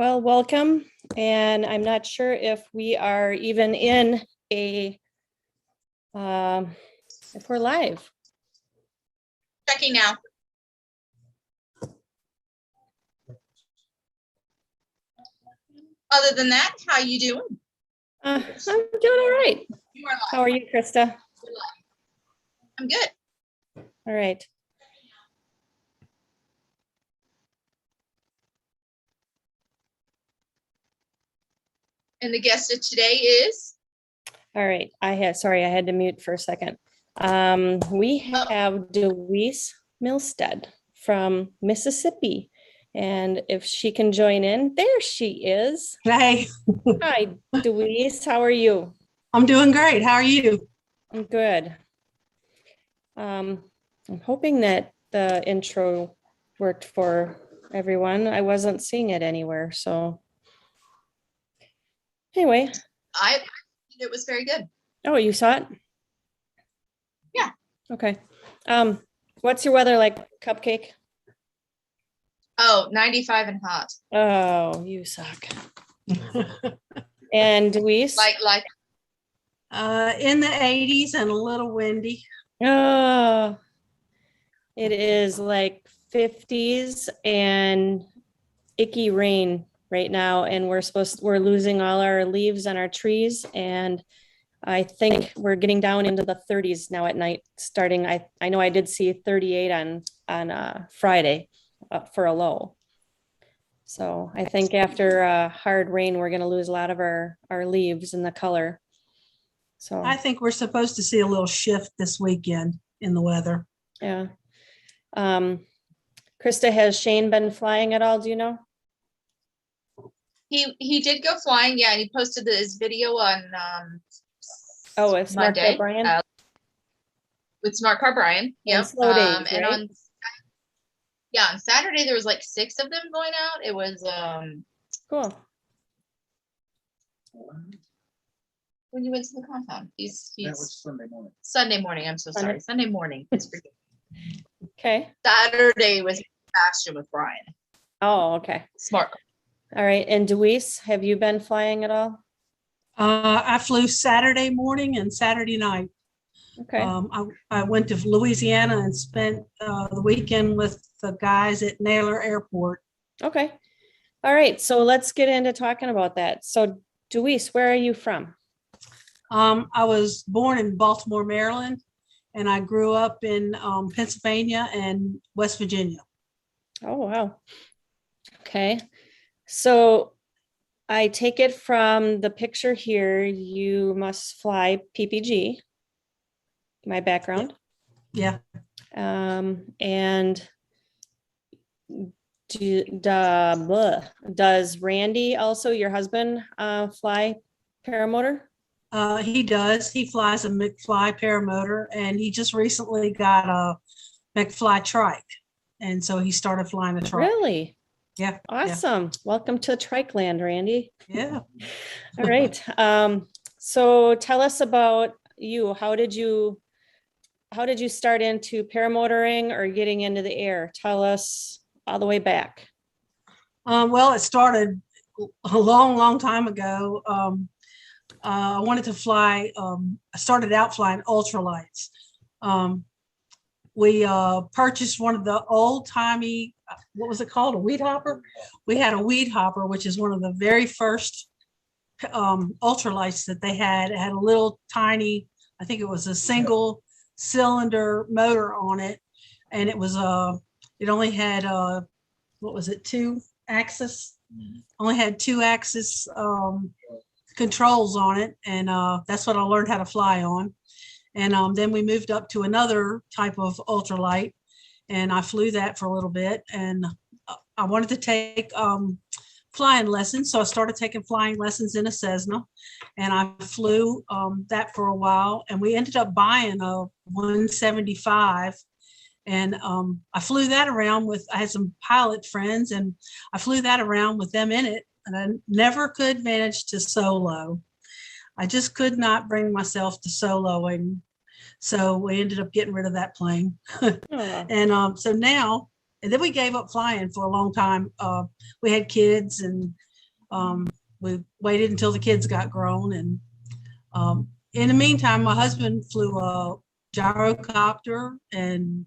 Well, welcome. And I'm not sure if we are even in a, if we're live. Checking now. Other than that, how you doing? I'm doing all right. You are live. How are you, Krista? I'm good. All right. And the guest of today is? All right. I had to mute for a second. We have Dewese Milstead from Mississippi. And if she can join in, there she is. Hey, Hi, Dewese. How are you? I'm doing great. How are you? I'm good. I'm hoping that the intro worked for everyone. I wasn't seeing it anywhere, so anyway. It was very good. Oh, you saw it? Yeah. Okay. What's your weather like, Cupcake? Oh, 95 and hot. Oh, you suck. And Dewese? Like In the 80s and a little windy. Oh, it is like 50s and icky rain right now, and we're losing all our leaves on our trees, and I think we're getting down into the 30s now at night. Starting, I know I did see 38 on Friday for a low. So I think after hard rain, we're going to lose a lot of our leaves and the color. So I think we're supposed to see a little shift this weekend in the weather. yeah. Krista, has Shane been flying at all? Do you know? he did go flying. Yeah, and he posted his video on It's Smart Monday, Brian with Smart Car Brian. Yep. Slow Days, And right? on Saturday there was like 6 of them going out. It was Cool. when you went to the compound. He's That was Sunday morning. Sunday morning. I'm so sorry. Sunday morning. It's freaking Okay. Saturday was Bastion with Brian. Oh, okay. Smart. All right. And Dewese, have you been flying at all? I flew Saturday morning and Saturday night. Okay. I went to Louisiana and spent the weekend with the guys at Naylor Airport. Okay. All right. So let's get into talking about that. So Dewese, where are you from? I was born in Baltimore, Maryland, and I grew up in Pennsylvania and West Virginia. Oh, wow. Okay. So I take it from the picture here, you must fly PPG, my background. Yeah. And does Randy also, your husband, fly paramotor? He does. He flies a McFly Paramotor, and he just recently got a McFly Trike. And so he started flying a trike. Really? Yeah. Awesome. Welcome to Trike Land, Randy. Yeah. All right. So tell us about you. How did you start into paramotoring or getting into the air? Tell us all the way back. Well, it started a long time ago. I wanted to fly. I started out flying ultralights. We purchased one of the old timey, what was it called? A weed hopper? We had a weed hopper, which is one of the very first ultralights that they had. It had a little tiny, I think it was a single cylinder motor on it. And it was, it only had, what was it? 2 axis, only had 2 axis controls on it. And that's what I learned how to fly on. And then we moved up to another type of ultralight, and I flew that for a little bit. And I wanted to take flying lessons, so I started taking flying lessons in a Cessna, and I flew that for a while. And we ended up buying a 175, and I flew that around with. I had some pilot friends, and I flew that around with them in it, and I never could manage to solo. I just could not bring myself to soloing. So we ended up getting rid of that plane. And so now, and then we gave up flying for a long time. We had kids, and We waited until the kids got grown. And in the meantime, my husband flew a gyrocopter, and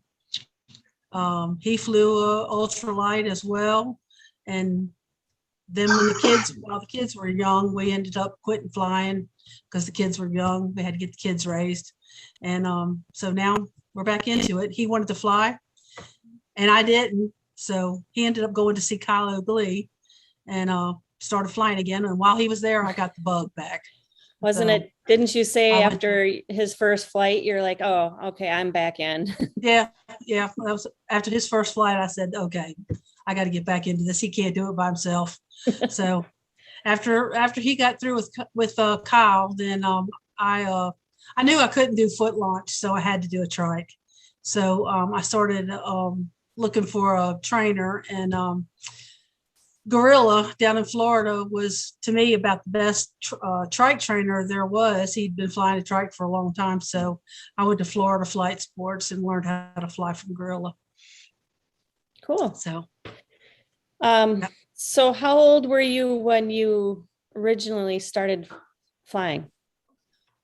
he flew a ultralight as well. And then while the kids were young, we ended up quitting flying because the kids were young. We had to get the kids raised. And so now we're back into it. He wanted to fly and I didn't. So he ended up going to see Kylo Glee and started flying again. And while he was there, I got the bug back. Wasn't So, it? Didn't you say I went after his first flight, you're like, oh, okay, I'm back in. Yeah. That was after his first flight. I said, okay, I got to get back into this. He can't do it by himself. So after he got through with Kyle, then I knew I couldn't do foot launch, so I had to do a trike. So I started looking for a trainer, and Gorrilla down in Florida was, to me, about the best trike trainer there was. He'd been flying a trike for a long time. So I went to Florida Flight Sports and learned how to fly from Gorrilla. Cool. So, So how old were you when you originally started flying?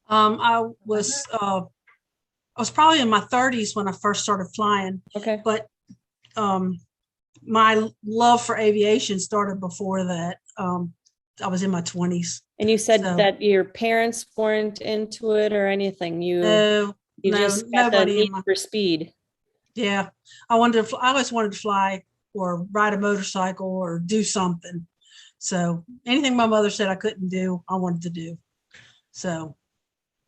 I was probably in my 30s when I first started flying, Okay. but my love for aviation started before that. I was in my 20s. And you said So- that your parents weren't into it or anything. You No, just got the nobody in need my, for speed. yeah. I always wanted to fly or ride a motorcycle or do something. So anything my mother said I couldn't do, I wanted to do. So,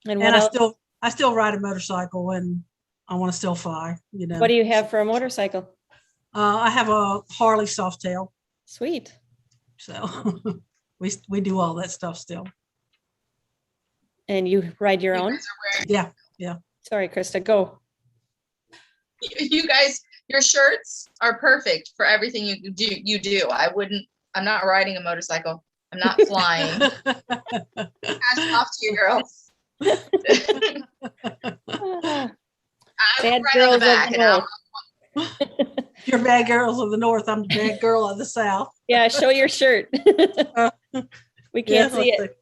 And what and else? I still ride a motorcycle, and I want to still fly, you know. What do you have for a motorcycle? I have a Harley Softail. Sweet. So we do all that stuff still. And you ride your You own? guys are Yeah. Sorry, Krista, go. you guys, your shirts are perfect for everything you do. I'm not riding a motorcycle. I'm not flying. Hats off to you girls. I Bad will ride on girls the of back the and I'll, north. You're bad girls of the north. I'm the bad girl of the south. Yeah, show your shirt. We can't see let's it.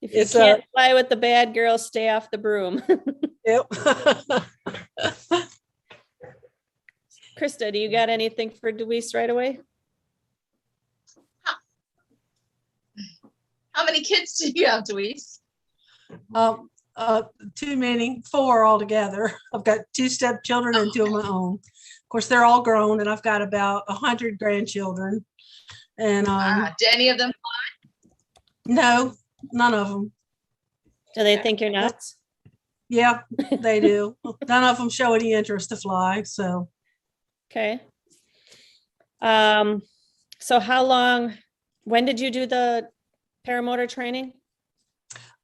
If you It's, can't fly with the bad girls, stay off the broom. Yep. Krista, do you got anything for Dewese right away? how many kids do you have, Dewese? Too many, 4 altogether. I've got 2 stepchildren and 2 of my own. Of course, they're all grown, and I've got about 100 grandchildren. And Do any of them? no, none of them. Do they think you're nuts? Yeah, they do. None of them show any interest to fly. So Okay. So when did you do the paramotor training?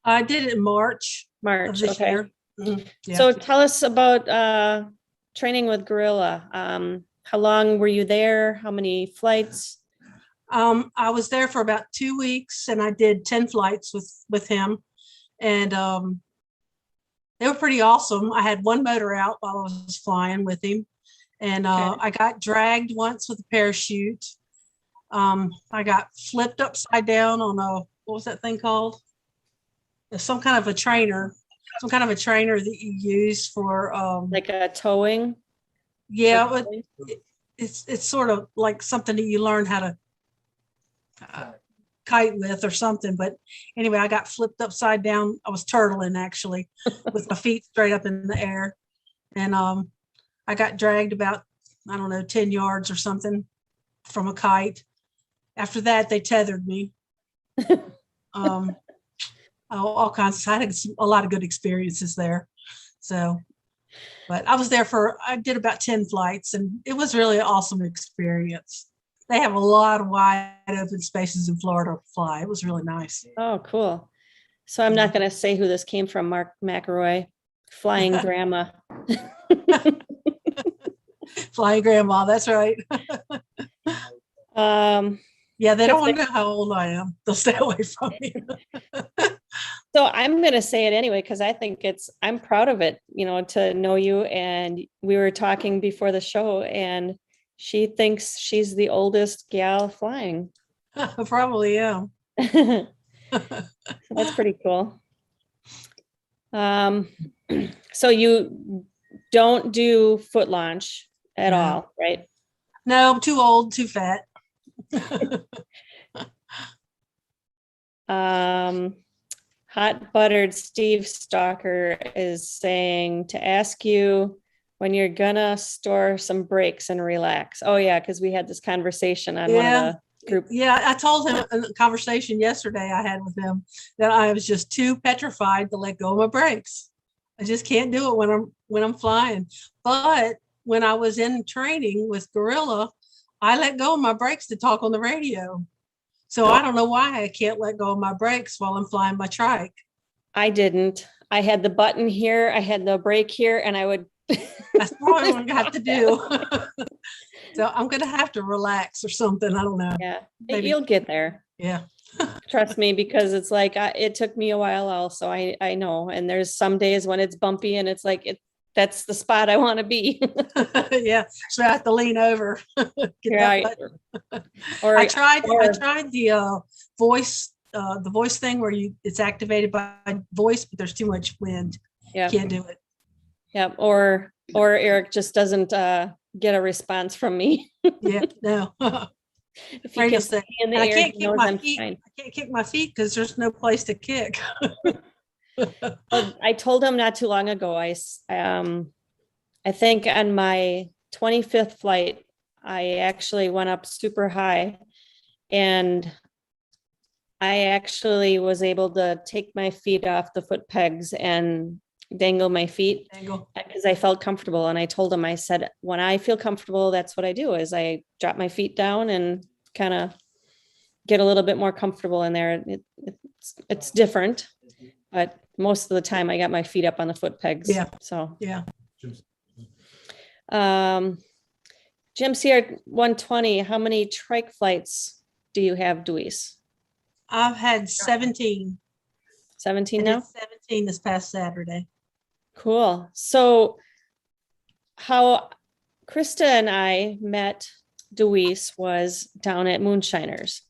I did it in March of March, this okay. year. Mhm, yeah. So tell us about training with Gorilla. How long were you there? How many flights? I was there for about 2 weeks, and I did 10 flights with him, and they were pretty awesome. I had one motor out while I was flying with him, and Okay. I got dragged once with a parachute. I got flipped upside down on what was that thing called? Some kind of a trainer that you use for Like a towing? yeah, but it's sort of like something that you learn how to kite with or something. But anyway, I got flipped upside down. I was turtling actually with my feet straight up in the air, and I got dragged about, I don't know, 10 yards or something from a kite. After that, they tethered me. All kinds of, I had a lot of good experiences there. So, but I did about 10 flights, and it was really an awesome experience. They have a lot of wide open spaces in Florida to fly. It was really nice. Oh, cool. So I'm not going to say who this came from, Mark McElroy, Flying Grandma. Flying grandma, that's right. Yeah, they don't want to know how old I am. They'll stay away from me. So I'm going to say it anyway, because I think I'm proud of it, to know you. And we were talking before the show, and she thinks she's the oldest gal flying. I probably am. That's pretty cool. So you don't do foot launch at No. all, right? No, I'm too old, too fat. Hot buttered Steve Stalker is saying to ask you when you're gonna store some breaks and relax. Oh yeah, because we had this conversation on one of the group. Yeah, I told him in a conversation yesterday I had with him that I was just too petrified to let go of my brakes. I just can't do it when I'm flying. But when I was in training with Gorilla, I let go of my brakes to talk on the radio. So I don't know why I can't let go of my brakes while I'm flying my trike. I didn't. I had the button here, I had the brake here, and I would. That's probably what I have to do. So I'm gonna have to relax or something. I don't know. Yeah, Maybe. you'll get there. Yeah. Trust me, because it's like it took me a while also. I know, and there's some days when it's bumpy and it's like that's the spot I want to be. Yeah. So I have to lean over. Get that Right. button. Or I tried the voice thing where it's activated by voice, but there's too much wind. yeah, Can't do it. yeah. Or Eric just doesn't get a response from me. Yeah, no. If he Radio can station. see in the And I air, can't he kick knows my I'm feet. fine. I can't kick my feet because there's no place to kick. I told him not too long ago. I think on my 25th flight, I actually went up super high, and I actually was able to take my feet off the foot pegs and dangle my feet Angle. because I felt comfortable. And I told him, I said, when I feel comfortable, that's what I do is I drop my feet down and kind of get a little bit more comfortable in there. It's different, but most of the time I got my feet up on the foot pegs. Yeah. So, Yeah. Jim CR 120, how many trike flights do you have, Dewese? I've had 17. 17 I now? did 17 this past Saturday. Cool. So how Krista and I met Dewese was down at Moonshiners.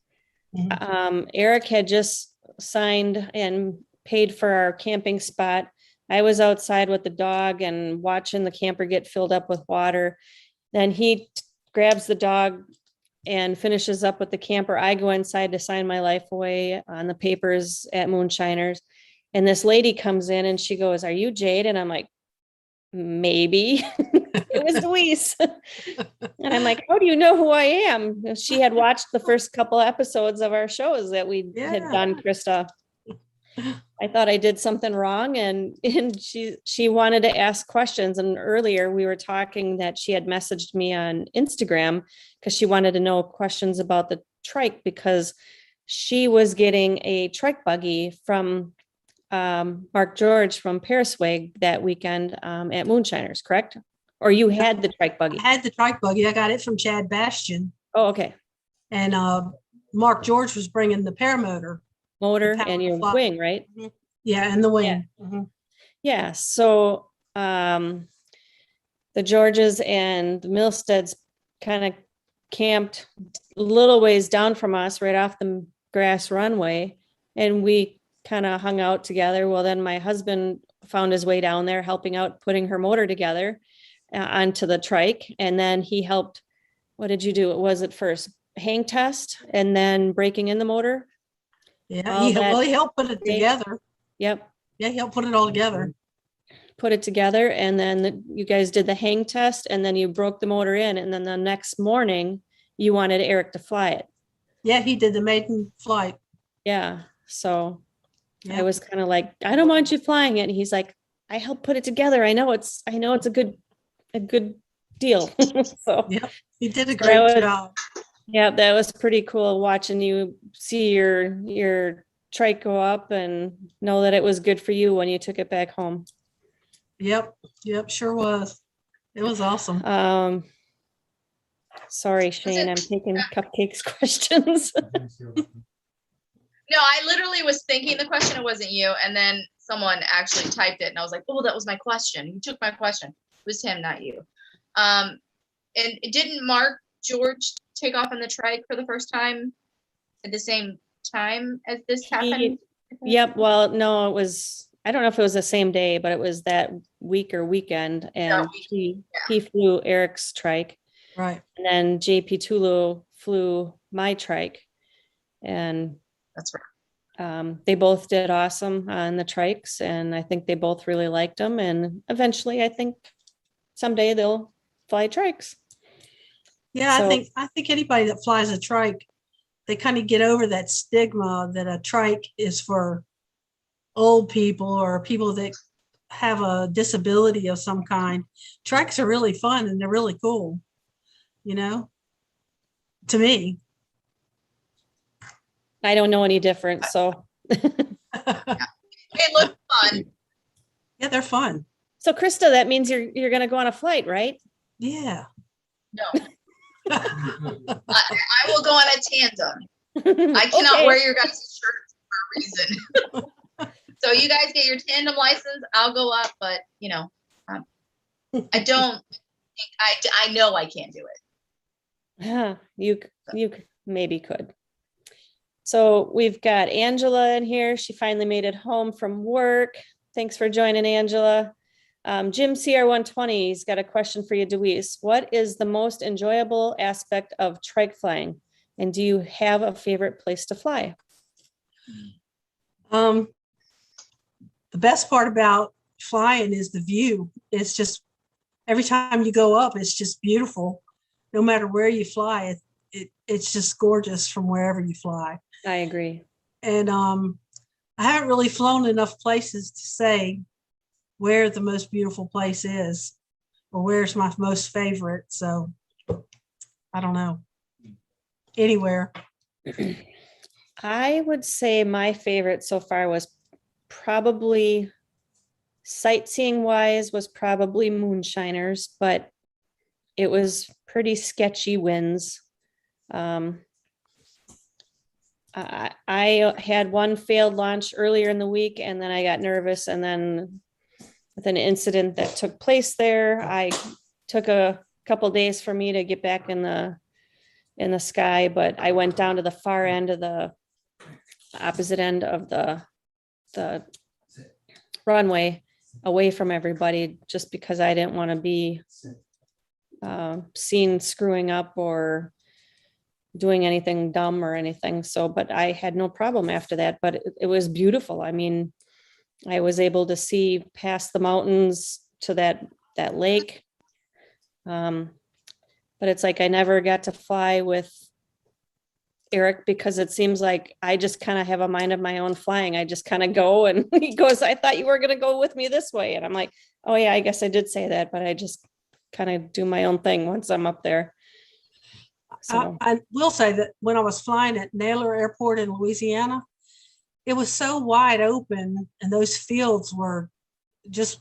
Eric had just signed and paid for our camping spot. I was outside with the dog and watching the camper get filled up with water. Then he grabs the dog and finishes up with the camper. I go inside to sign my life away on the papers at Moonshiners. And this lady comes in and she goes, "Are you Jade?" And I'm like, "Maybe." It was Dewese. And I'm like, "How do you know who I am?" She had watched the first couple episodes of our shows that we had done, Krista. I thought I did something wrong, and she wanted to ask questions. And earlier we were talking that she had messaged me on Instagram because she wanted to know questions about the trike because she was getting a trike buggy from Mark George from Pariswag that weekend at Moonshiners, correct? Or you had the trike buggy? I had the trike buggy. I got it from Chad Bastion. Oh, okay. And Mark George was bringing the paramotor. Motor and your wing, right? Yeah, and the wing. Yeah. Mm-hmm. Yeah. So the Georges and the Milsteads kind of camped a little ways down from us, right off the grass runway, and we kind of hung out together. Well, then my husband found his way down there, helping out putting her motor together onto the trike, and then he helped. What did you do? Was it first hang test and then breaking in the motor? Yeah, he helped put it together. Yep. Yeah, he helped put it all together. Put it together, and then you guys did the hang test, and then you broke the motor in, and then the next morning you wanted Eric to fly it. Yeah, he did the maiden flight. Yeah. So yeah. I was kind of like, "I don't want you flying it." And he's like, "I helped put it together. I know it's a good deal." So yeah, he did a great job. Yeah, that was pretty cool watching you see your trike go up and know that it was good for you when you took it back home. Yep, sure was. It was awesome. Sorry, Shane, I'm taking Cupcake's questions. No, I literally was thinking the question, it wasn't you, and then someone actually typed it, and I was like, "Oh, that was my question. You took my question." It was him, not you. And didn't Mark George take off on the trike for the first time at the same time as this He- happened? Yep. Well, no, it was, I don't know if it was the same day, but it was that week or weekend. And he flew Eric's trike. Right. And then JP Tulu flew my trike. And That's right. they both did awesome on the trikes. And I think they both really liked them. And eventually, I think someday they'll fly trikes. Yeah, So- I think anybody that flies a trike, they kind of get over that stigma that a trike is for old people or people that have a disability of some kind. Trikes are really fun and they're really cool, you know, to me. I don't know any different. So, They look fun. Yeah, they're fun. so Krista, that means you're going to go on a flight, right? Yeah. No, I will go on a tandem. I cannot Okay. wear your guys' shirts for a reason. So you guys get your tandem license, I'll go up, but you know, I don't think I know I can't do it. Yeah, you maybe could. So we've got Angela in here. She finally made it home from work. Thanks for joining, Angela. Jim CR120, he's got a question for you, Dewese. What is the most enjoyable aspect of trike flying? And do you have a favorite place to fly? The best part about flying is the view. It's just every time you go up, it's just beautiful. No matter where you fly, it's just gorgeous from wherever you fly. I agree. And I haven't really flown enough places to say where the most beautiful place is or where's my most favorite. So I don't know. Anywhere. I would say my favorite so far was probably sightseeing wise was probably Moonshiners, but it was pretty sketchy winds. I had one failed launch earlier in the week and then I got nervous, and then with an incident that took place there, I took a couple days for me to get back in the sky, but I went down to the far end of the opposite end of the runway away from everybody just because I didn't want to be seen screwing up or doing anything dumb or anything. So, but I had no problem after that, but it was beautiful. I mean, I was able to see past the mountains to that lake. But it's like I never got to fly with Eric because it seems like I just kind of have a mind of my own flying. I just kind of go, and he goes, I thought you were going to go with me this way. And I'm like, oh yeah, I guess I did say that, but I just kind of do my own thing once I'm up there. So I will say that when I was flying at Naylor Airport in Louisiana, it was so wide open and those fields were just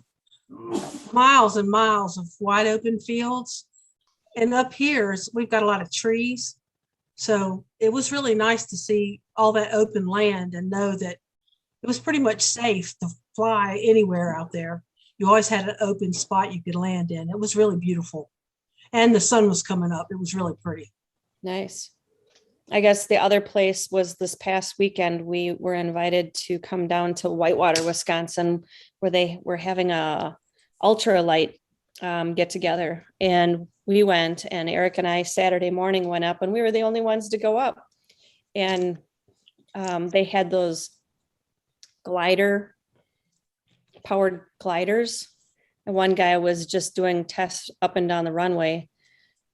miles and miles of wide open fields. And up here, we've got a lot of trees. So it was really nice to see all that open land and know that it was pretty much safe to fly anywhere out there. You always had an open spot you could land in. It was really beautiful. And the sun was coming up. It was really pretty. nice. I guess the other place was this past weekend, we were invited to come down to Whitewater, Wisconsin, where they were having a ultralight get together. And we went, and Eric and I Saturday morning went up, and we were the only ones to go up. And they had those powered gliders. And one guy was just doing tests up and down the runway.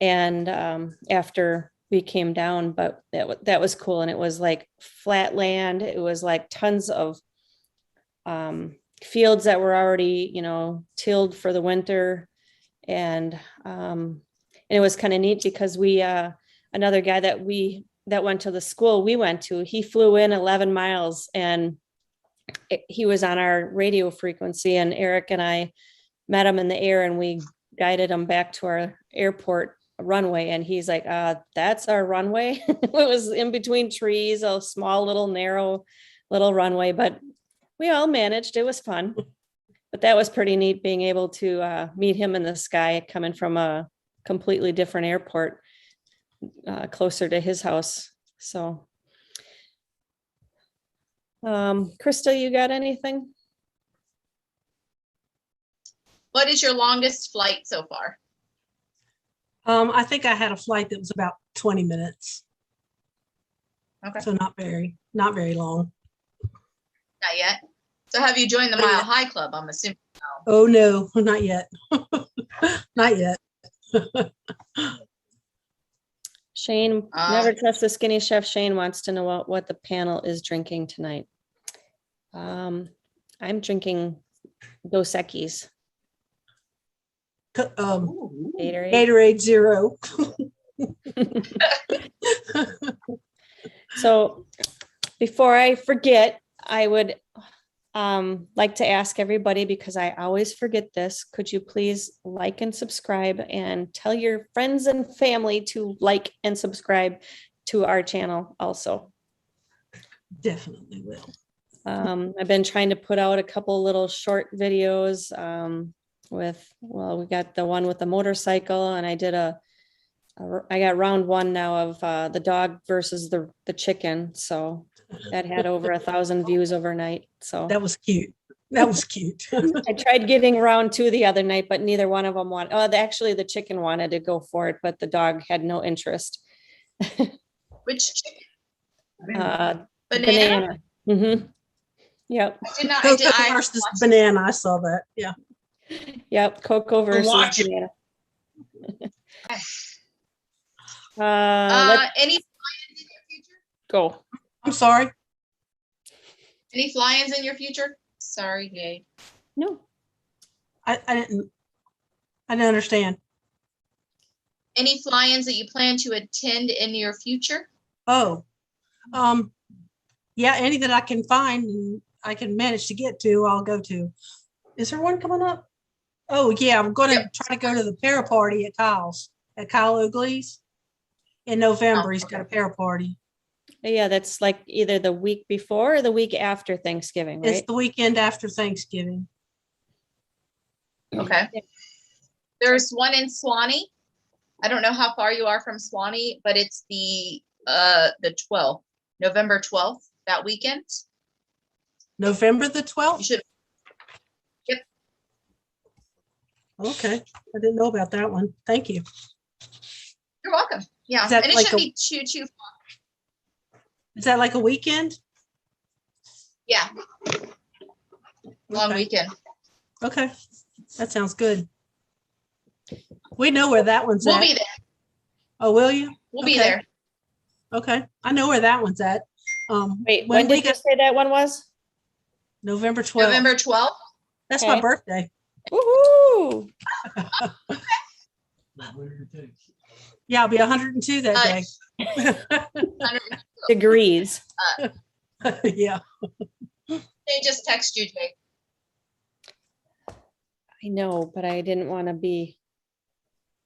And after we came down, but that was cool. And it was like flat land. It was like tons of fields that were already, tilled for the winter. And it was kind of neat because we, another guy that went to the school we went to, he flew in 11 miles and he was on our radio frequency, and Eric and I met him in the air and we guided him back to our airport runway. And he's like, that's our runway. It was in between trees, a small little narrow little runway, but we all managed. It was fun. But that was pretty neat being able to meet him in the sky coming from a completely different airport closer to his house. So Krista, you got anything? What is your longest flight so far? I think I had a flight that was about 20 minutes. Okay. So not very long. Not yet. So have you joined the Not Mile yet. High Club? I'm assuming. Oh, no, not yet. Not yet. Shane, never trust the skinny chef. Shane wants to know what the panel is drinking tonight. I'm drinking Dos Equis. Gatorade. Gatorade Zero. So before I forget, I would like to ask everybody, because I always forget this, could you please like and subscribe and tell your friends and family to like and subscribe to our channel also. Definitely will. I've been trying to put out a couple little short videos we got the one with the motorcycle, and I did I got round one now of the dog versus the chicken. So that had over 1,000 views overnight. So That was cute. That was cute. I tried getting round two the other night, but neither one of them wanted. Oh, actually, the chicken wanted to go for it, but the dog had no interest. Which chicken? Banana. Mm-hmm. Yep. Coco versus banana. I saw that. Yeah. Yep. Coco versus banana. Any fly-ins in your future? Go. I'm sorry. Any fly-ins in your future? Sorry, Jade. No. I didn't understand. Any fly-ins that you plan to attend in your future? Oh, yeah, any that I can find and I can manage to get to, I'll go to. Is there one coming up? Oh, yeah, I'm going to try to go to the para party at Kyle's, at Kyle Oakley's in November. He's got a para party. Yeah, that's like either the week before or the week after Thanksgiving, right? It's the weekend after Thanksgiving. Okay. There's one in Swanee. I don't know how far you are from Swanee, but it's the 12th, November 12th, that weekend. November the 12th? You should. Yep. Okay. I didn't know about that one. Thank you. You're welcome. Yeah. Is that And it like shouldn't be too far. Is that like a weekend? Yeah. Long Okay. weekend. Okay. That sounds good. We know where that one's We'll at. be there. Oh, will you? We'll be Okay. there. Okay. I know where that one's at. Wait, when did you say that one was? November 12th. November 12th. That's Okay. my birthday. Woohoo! Yeah, I'll be 102 that day. 100. Degrees. Yeah. They just text you, Jake. I know, but I didn't want to be.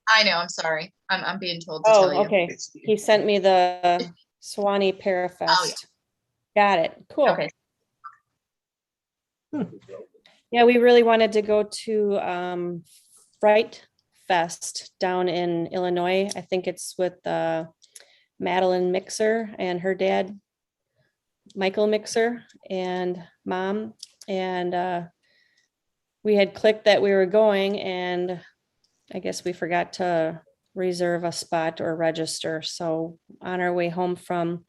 I know. I'm sorry. I'm being told to tell you. Okay. He sent me the Swanee Parafest. Oh, Got it. Cool. Okay. Yeah, we really wanted to go to Fright Fest down in Illinois. I think it's with Madeline Mixer and her dad, Michael Mixer, and mom. And we had clicked that we were going, and I guess we forgot to reserve a spot or register. So on our way home from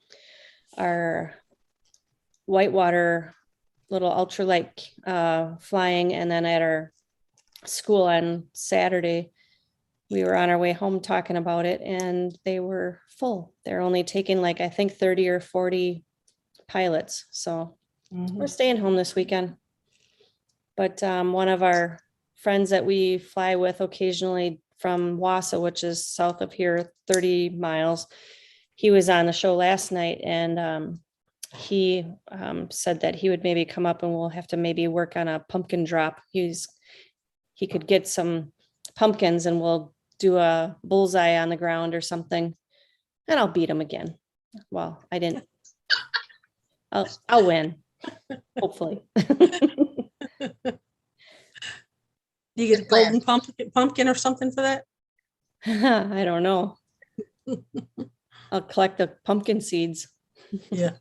our whitewater little ultralight flying, and then at our school on Saturday, we were on our way home talking about it, and they were full. They're only taking like, I think 30 or 40 pilots. So we're staying home this weekend. But one of our friends that we fly with occasionally from Wausau, which is south of here, 30 miles, he was on the show last night, and he said that he would maybe come up and we'll have to maybe work on a pumpkin drop. He could get some pumpkins and we'll do a bullseye on the ground or something, and I'll beat him again. Well, I didn't. I'll win, hopefully. You get a golden pumpkin or something for that? I don't know. I'll collect the pumpkin seeds. Yeah.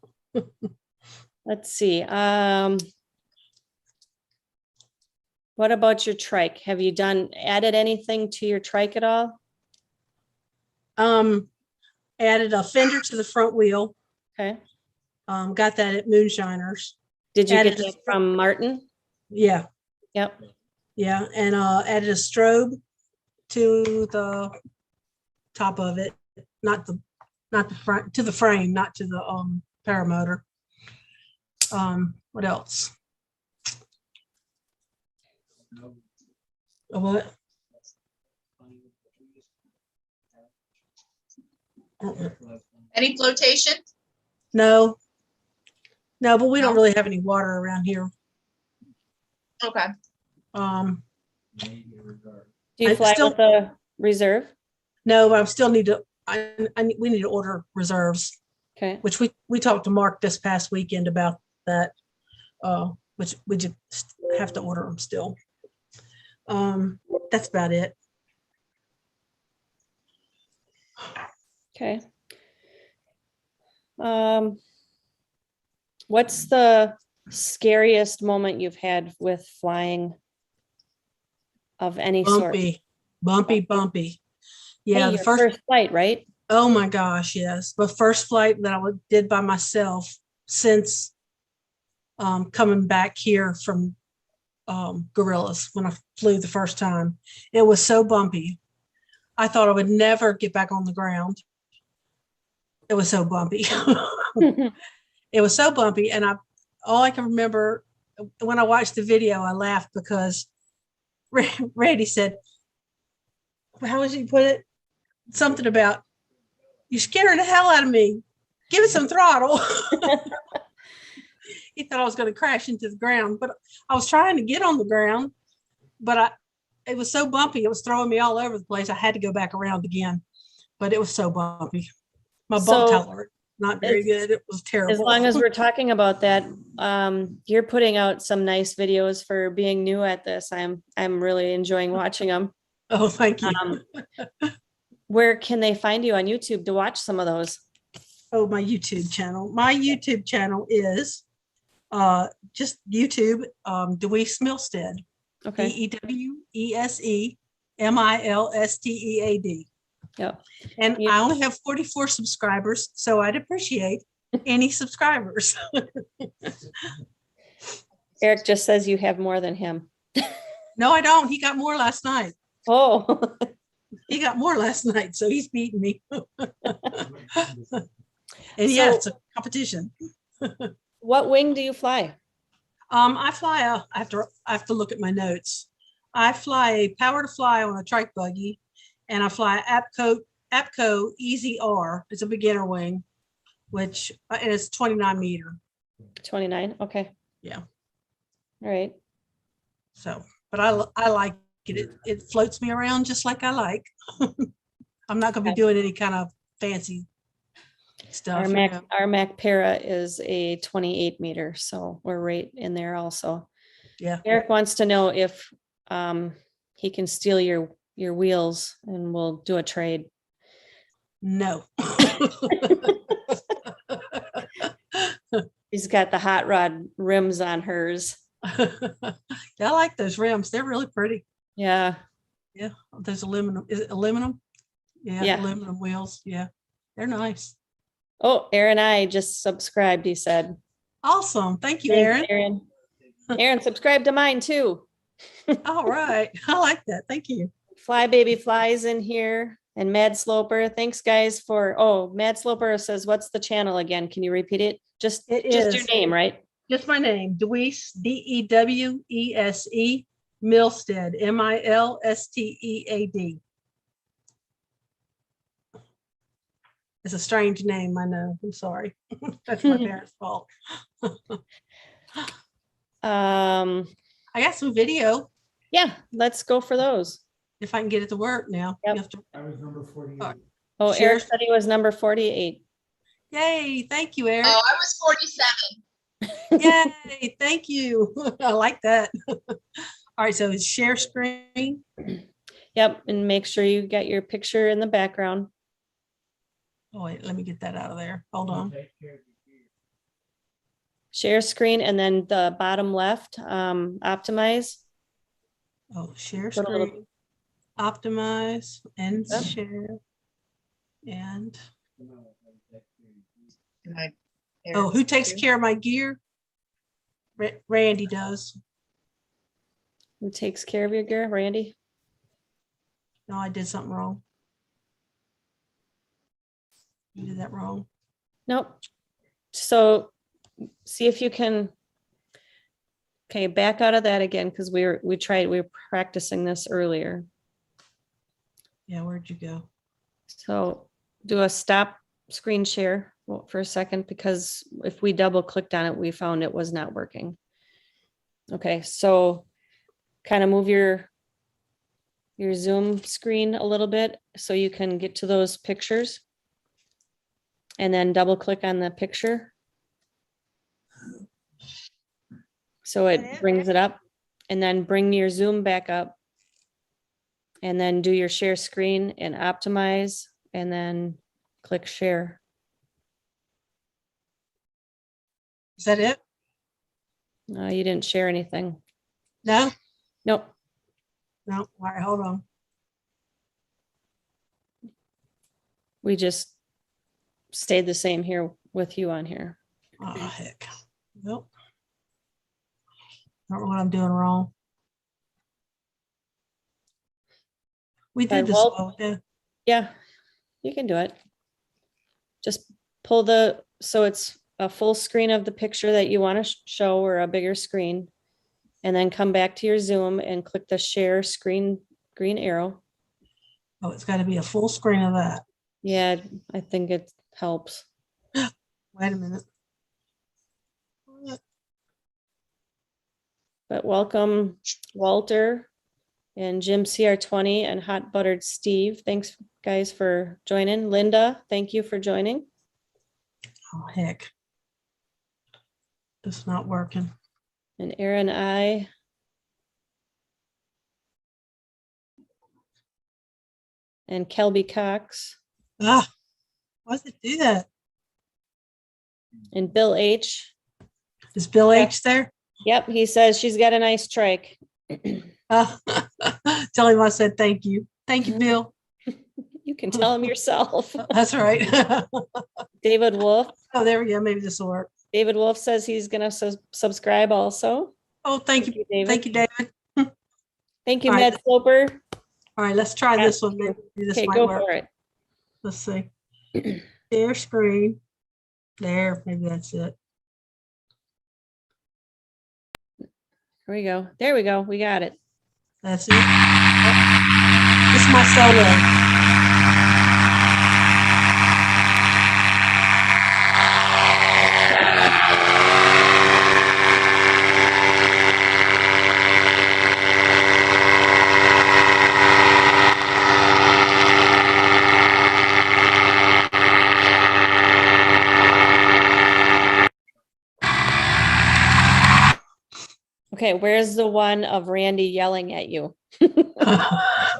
let's see. What about your trike? Have you added anything to your trike at all? Added a fender to the front wheel. Okay. Got that at Moonshiners. Did you Added get that from Martin? Yeah. Yep. Yeah. And added a strobe to the top of it, not the front, to the frame, not to the paramotor. What else? What? Any flotation? No, but we don't No? really have any water around here. Okay. Do you I fly still- with a reserve? No, but I still need to. We need to order reserves, Okay. which we talked to Mark this past weekend about that. Which we just have to order them still. That's about it. Okay. What's the scariest moment you've had with flying of any sort? Bumpy. Yeah, Hey, the your first. first flight, right? Oh my gosh, yes. The first flight that I did by myself since coming back here from Gorillas when I flew the first time. It was so bumpy. I thought I would never get back on the ground. It was so bumpy. It was so bumpy. And all I can remember when I watched the video, I laughed because Randy said, how would you put it? Something about, you're scaring the hell out of me. Give it some throttle. He thought I was going to crash into the ground, but I was trying to get on the ground, but it was so bumpy. It was throwing me all over the place. I had to go back around again, but it was so bumpy. My bump tolerance, not very good. It was terrible. As long as we're talking about that, you're putting out some nice videos for being new at this. I'm really enjoying watching them. Oh, thank you. Where can they find you on YouTube to watch some of those? Oh, my YouTube channel. My YouTube channel is just YouTube, Dewese Milstead. Okay. DEWESE MILSTEAD. Yep. And Yeah. I only have 44 subscribers, so I'd appreciate any subscribers. Eric just says you have more than him. No, I don't. He got more last night. Oh, He got more last night, so he's beating me. And yeah, So- it's a competition. what wing do you fly? I fly I have to look at my notes. I fly a power to fly on a Trike Buggy, and I fly APCO Easy R. It's a beginner wing, which and it's 29 meter. 29. Okay. Yeah. All right. So, but I like it. It floats me around just like I like. I'm not going to be doing any kind of fancy stuff. Our MacPara is a 28 meter, so we're right in there also. Yeah. Eric wants to know if he can steal your wheels and we'll do a trade. No. He's got the hot rod rims on hers. I like those rims. They're really pretty. Yeah. Yeah. Those aluminum. Is it aluminum? Yeah. Yeah. Aluminum wheels. Yeah. They're nice. Oh, Aaron, I just subscribed, he said. Awesome. Thank you, Thanks, Aaron. Aaron, subscribe to mine too. All right. I like that. Thank you. Fly Baby Flies in here and Mad Sloper. Thanks, guys, Mad Sloper says, what's the channel again? Can you repeat it? Just your name, right? Just my name, Dewese, DEWESE, Milstead, MILSTEAD. It's a strange name, I know. I'm sorry. That's my parents' fault. I got some video Yeah, let's go for those. if I can get it to work now. Yep. You have to- I was number 48. Oh, Share- Eric said he was number 48. Yay, thank you, Eric. Oh, I was 47. Yay, thank you. I like that. All right, so it's share screen. Yep, and make sure you get your picture in the background. Oh, wait, let me get that out of there. Hold on. Take care of your gear. share screen, and then the bottom left, optimize. Oh, share Put a little- screen, optimize and Yep. share. And, My oh, who takes care of my gear? Randy does. Who takes care of your gear, Randy? No, I did something wrong. You did that wrong. Nope. So see if you can, okay, back out of that again, because we were practicing this earlier. Yeah, where'd you go? So do a stop screen share for a second, because if we double clicked on it, we found it was not working. Okay, so kind of move your Zoom screen a little bit so you can get to those pictures. And then double click on the picture. So it brings it up, and then bring your Zoom back up. And then do your share screen and optimize, and then click share. Is that it? You didn't share anything. No? Nope. No. All right, hold on. We just stayed the same here with you on here. Oh, heck. Nope. I don't know what I'm doing wrong. We All right, did this. well- all, yeah. Yeah, you can do it. Just pull so it's a full screen of the picture that you want to show, or a bigger screen. And then come back to your Zoom and click the share screen green arrow. Oh, it's got to be a full screen of that. Yeah, I think it helps. Wait a minute. But welcome, Walter and Jim CR20 and Hot Buttered Steve. Thanks, guys, for joining. Linda, thank you for joining. Oh, heck. It's not working. And Aaron I. And Kelby Cox. Ah, why does it do that? And Bill H. Is Bill Yeah. H there? Yep, he says she's got a nice trike. Tell him I said thank you. Thank you, Bill. You can tell him yourself. That's right. David Wolf. Oh, there we go. Maybe this will work. David Wolf says he's going to subscribe also. Oh, thank you. David. Thank you, David. Thank you, All right. Matt Sloper. All right, let's try this one. Maybe this Okay, might go work. for it. Let's see. Share screen. There, maybe that's it. Here we go. There we go. We got it. That's it. This is my solo. Okay, where's the one of Randy yelling at you? I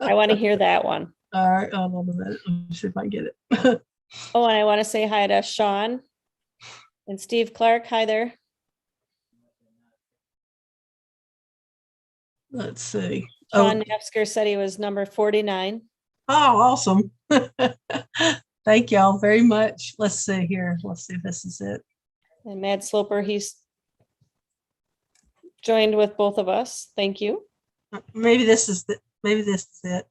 want to hear that one. All right, hold on a minute. Let me see if I can get it. Oh, and I want to say hi to Sean and Steve Clark. Hi there. Let's see. Sean Oh, Napsker said he was number 49. oh, awesome. Thank y'all very much. Let's see here. Let's see if this is it. And Mad Sloper, he's joined with both of us. Thank you. Maybe this is it. Maybe this is it.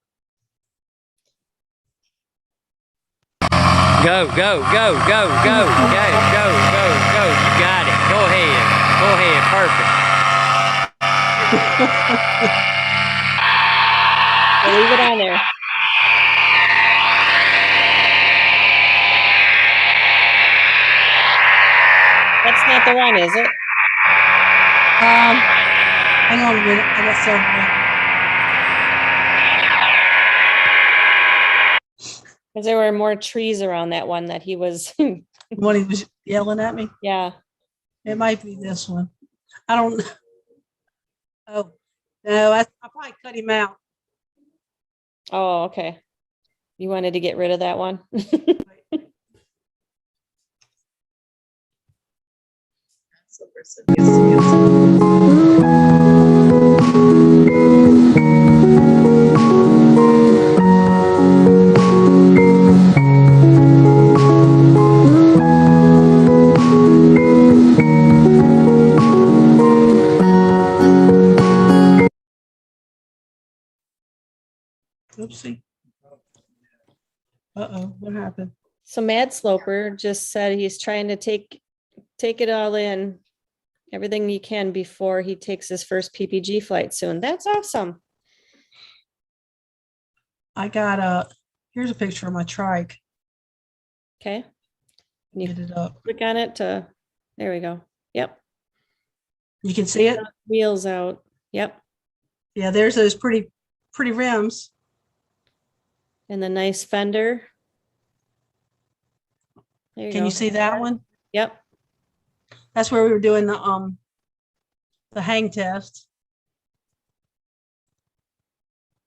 Go, go, go, go, go, go, go, go, go. You got it. Go ahead. Go ahead. Perfect. We'll leave it on there. That's not the one, is it? Hang on a minute. I got several. Because there were more trees around that one that he was, When he was yelling at me. yeah. It might be this one. I don't. Oh, no, I probably cut him out. Oh, okay. You wanted to get rid of that one? over. So yes. Oopsie. Uh-oh, what happened? So Mad Sloper just said he's trying to take it all in, everything he can before he takes his first PPG flight soon. That's awesome. I got here's a picture of my trike. Okay. Can you Get it up. click on it to, there we go. Yep. You can see it? Wheels out. Yep. Yeah, there's those pretty rims. And the nice fender. There you Can go. you see that one? Yep. That's where we were doing the hang test.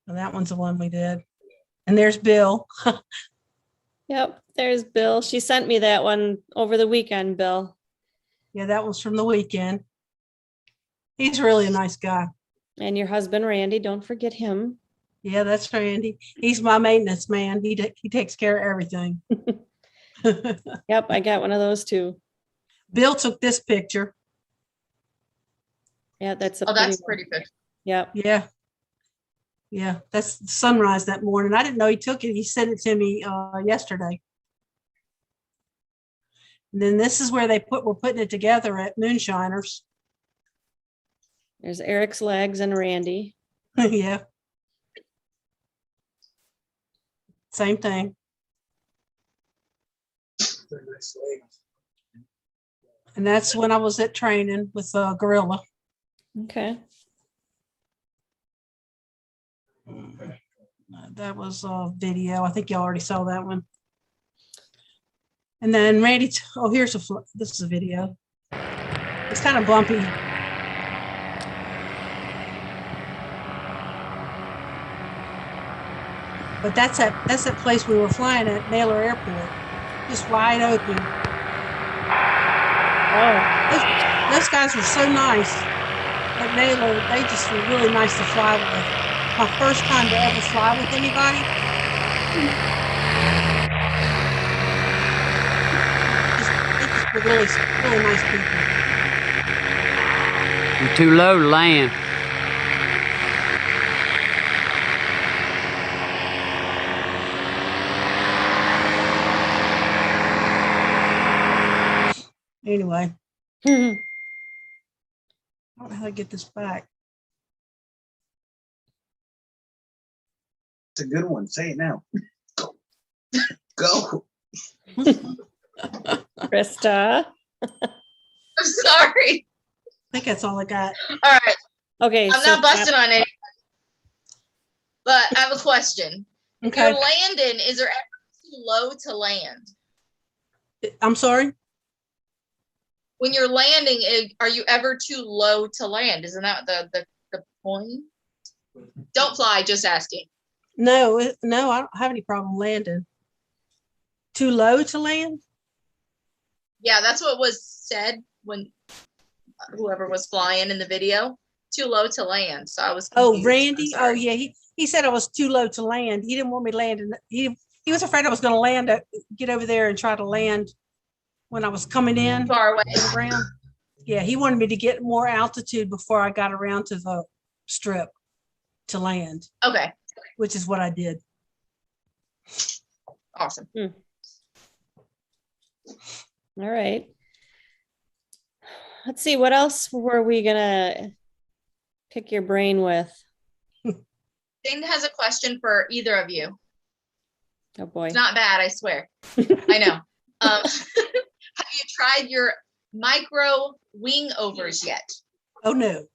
And that one's the one we did. And there's Bill. Yep. There's Bill. She sent me that one over the weekend, Bill. Yeah, that was from the weekend. He's really a nice guy. And your husband, Randy, don't forget him. Yeah, that's Randy. He's my maintenance man. He takes care of everything. Yep, I got one of those too. Bill took this picture. Yeah, that's a Oh, that's one. pretty good. Yep. Yeah. Yeah, that's the sunrise that morning. I didn't know he took it. He sent it to me yesterday. And then this is where we're putting it together at Moonshiners. There's Eric's legs and Randy. Yeah. Same thing. And that's when I was at training with Gorilla. Okay. That was a video. I think you already saw that one. And then Randy, here's this is a video. It's kind of bumpy. But that's that place we were flying at, Naylor Airport. Just wide open. Oh, Those guys were so nice. At Naylor, they just were really nice to fly with. My first time to ever fly with anybody. They just were really nice people. You're too low to land. Anyway, I don't know how to get this back. It's a good one. Say it now. Go. Go. Krista. I'm sorry. I think that's all I got. All right. Okay. I'm not busting on it. But I have a question. If Okay. you're landing, is there ever too low to land? I'm sorry. When you're landing, are you ever too low to land? Isn't that the point? Don't fly, just asking. No, I don't have any problem landing. Too low to land? Yeah, that's what was said when whoever was flying in the video. Too low to land. So I was confused. Randy? I'm Oh, sorry. yeah. He said I was too low to land. He didn't want me landing. He was afraid I was going to land, get over there and try to land when I was coming in. Far away. Around. Yeah, he wanted me to get more altitude before I got around to the strip to land, Okay. which is what I did. Awesome. All right. Let's see, what else were we gonna pick your brain with? Jane has a question for either of you. Oh boy. It's not bad, I swear. I know. Have you tried your micro wing overs yet? Oh, no.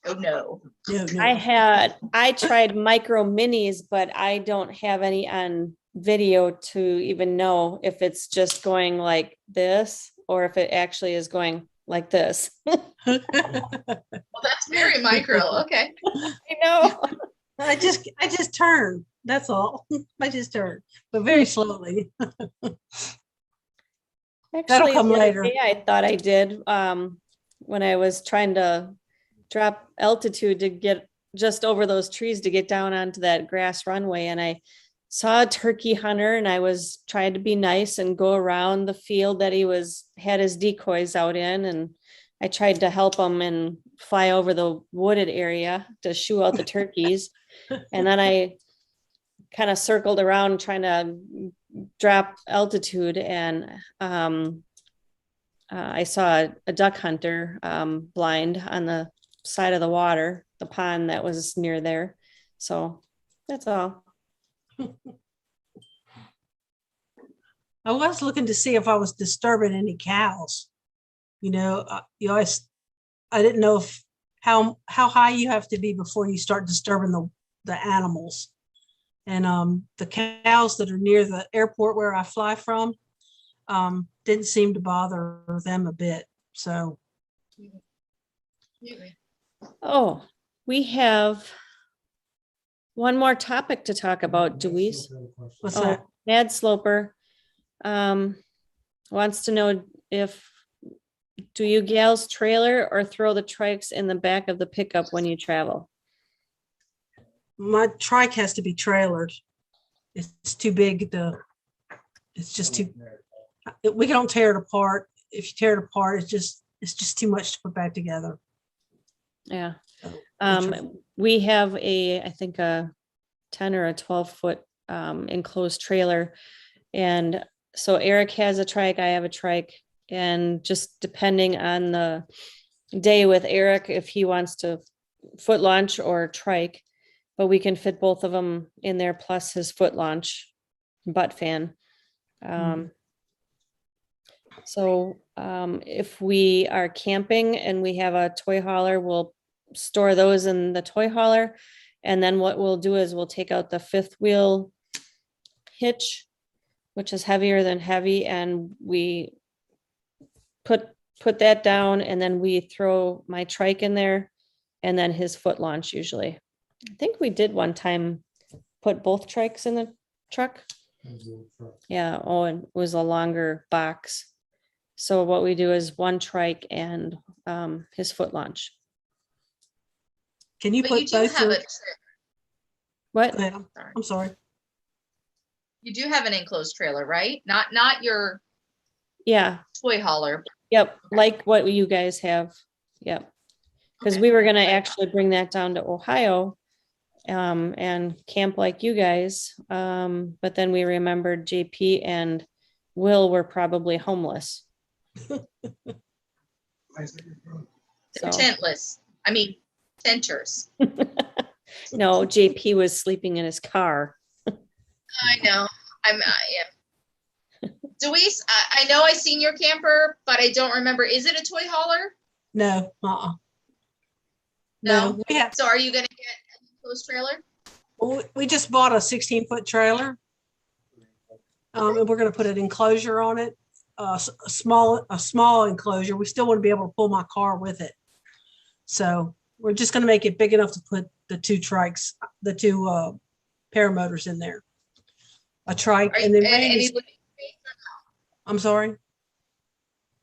Oh no. No. I tried micro minis, but I don't have any on video to even know if it's just going like this or if it actually is going like this. Well, that's very micro. Okay. I know. I just turned. That's all. I just turned, but very slowly. Actually, come the other later. day I thought I did, when I was trying to drop altitude to get just over those trees to get down onto that grass runway. And I saw a turkey hunter and I was trying to be nice and go around the field that had his decoys out in. And I tried to help him and fly over the wooded area to shoo out the turkeys. And then I kind of circled around trying to drop altitude, and I saw a duck hunter blind on the side of the water, the pond that was near there. So that's all. I was looking to see if I was disturbing any cows. You know, I didn't know if how high you have to be before you start disturbing the animals. And the cows that are near the airport where I fly from didn't seem to bother them a bit. So, Oh, we have one more topic to talk about, Dewese. what's Oh, that? Mad Sloper wants to know do you gals trailer or throw the trikes in the back of the pickup when you travel? My trike has to be trailered. It's too big it's just too, we don't tear it apart. If you tear it apart, it's just too much to put back together. Yeah. So, We have I think a 10 or a 12-foot enclosed trailer. And so Eric has a trike, I have a trike, and just depending on the day with Eric, if he wants to foot launch or trike, but we can fit both of them in there plus his foot launch butt fan. So if we are camping and we have a toy hauler, we'll store those in the toy hauler. And then what we'll do is we'll take out the fifth wheel hitch, which is heavier than heavy, and we put that down, and then we throw my trike in there and then his foot launch usually. I think we did one time put both trikes in the truck. Yeah, oh, and it was a longer box. So what we do is one trike and his foot launch. can you But you put do both have your, What? go ahead, I'm sorry. you do have an enclosed trailer, right? Not your Yeah, toy hauler. yep, like what you guys have. Yep. Because Okay. we were gonna actually bring that down to Ohio and camp like you guys. But then we remembered JP and Will were probably homeless. They're So tentless. I mean, tenters. no, JP was sleeping in his car. I know. I am. Dewese, I know I seen your camper, but I don't remember. Is it a toy hauler? No, No? no, So are you gonna get an enclosed trailer? we just bought a 16-foot trailer. And we're gonna put an enclosure on it, a small enclosure. We still want to be able to pull my car with it. So we're just gonna make it big enough to put the two trikes, the two paramotors in there. A trike, Are and you, then any Randy's, living space or I'm sorry,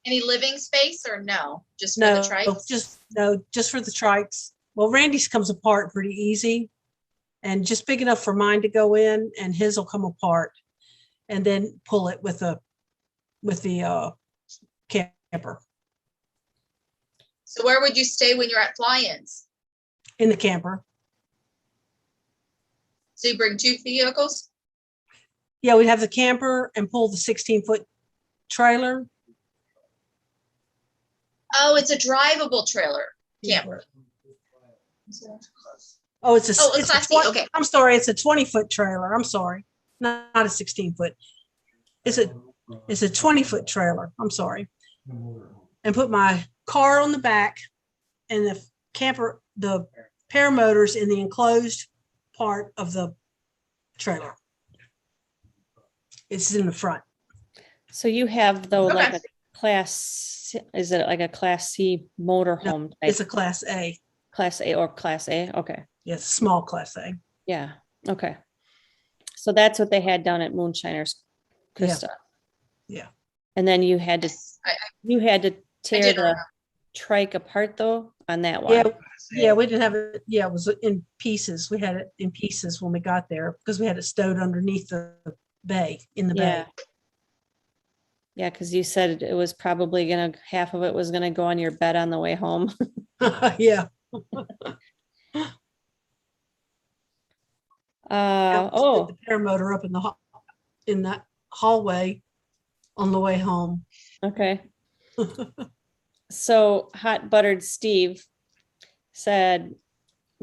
any living space or no? Just for the no, trikes? just for the trikes. Well, Randy's comes apart pretty easy, and just big enough for mine to go in, and his will come apart, and then pull it with the camper So where would you stay when you're at fly-ins? in the camper. So you bring two vehicles? Yeah, we'd have the camper and pull the 16-foot trailer. Oh, it's a drivable trailer camper. Oh, it's a Oh, a it's a Class C, 20 okay. I'm sorry, it's a 20-foot trailer. I'm sorry, not a 16-foot. It's a 20-foot trailer. I'm sorry. And put my car on the back, and the camper, the paramotors in the enclosed part of the trailer. It's in the front. So you have though like Okay. a class, is it like a Class C motorhome type? It's a Class A. Class A or Class A? Okay. Yes, small Class A. Yeah, okay. So that's what they had down at Moonshiners, Yeah. Krista. Yeah. And then you had to I tear did the remember. trike apart though on that Yeah, one. yeah, we didn't have it. Yeah, it was in pieces. We had it in pieces when we got there because we had it stowed underneath the bay in the Yeah. bay. Yeah, because you said it was probably half of it was gonna go on your bed on the way home. Yeah. Oh, The paramotor up in in that hallway on the way home. okay. So Hot Buttered Steve said,